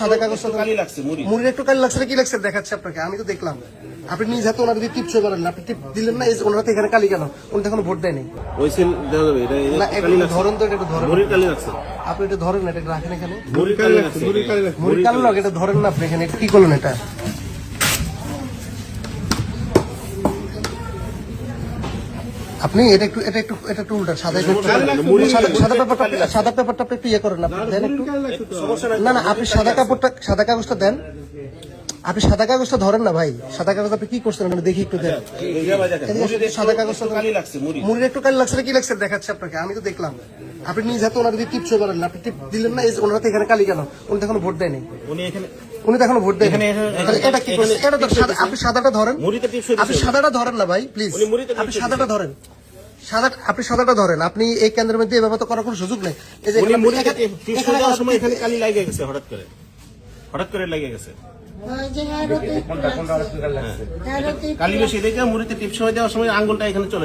সাদা কাগজটা মুড়ির একটু কালি লাগছে, কি লাগছে দেখাচ্ছে আপনাকে, আমি তো দেখলাম। আপনি নিজ হাতে ওনার টিপ শো করেন না, আপনি টিপ দিলেন না, ওনারা তো এখানে কালি কেন, উনি এখনো ভোট দেয়নি। ধরেন তো, এটা ধরেন, আপনি এটা ধরেন, এটা রাখেন এখানে, মুড়ির কালি লাগে, এটা ধরেন না আপনি এখানে, কি করলেন এটা? আপনি এটা একটু উল্টা, সাদা পেপারটা আপনি একটু ইয়ে করেন, আপনি দেন একটু। না আপনি সাদা কাগজটা দেন, আপনি সাদা কাগজটা ধরেন না ভাই, সাদা কাগজ আপনি কি করছেন দেখি একটু দেন। সাদা কাগজটা মুড়ির একটু কালি লাগছে, কি লাগছে দেখাচ্ছে আপনাকে, আমি তো দেখলাম। আপনি নিজ হাতে ওনার টিপ শো করেন না, আপনি টিপ দিলেন না, ওনারা তো এখানে কালি কেন, উনি তো এখনো ভোট দেয়নি। উনি তো এখনো ভোট দেয়নি। এটা কি করছেন? এটা তো আপনি সাদাটা ধরেন, আপনি সাদাটা ধরেন না ভাই প্লিজ, আপনি সাদাটা ধরেন, আপনি সাদাটা ধরেন। আপনি এই কেন্দ্রের মধ্যে এভাবে তো করার কোনো সুযোগ নেই। এই যে এখানে কালি লাগে গেছে, হঠাৎ করে লেগে গেছে। কালি বেশি দেখে মুড়িতে টিপস হয়ে দেওয়ার সময় আঙ্গুলটা এখানে চলে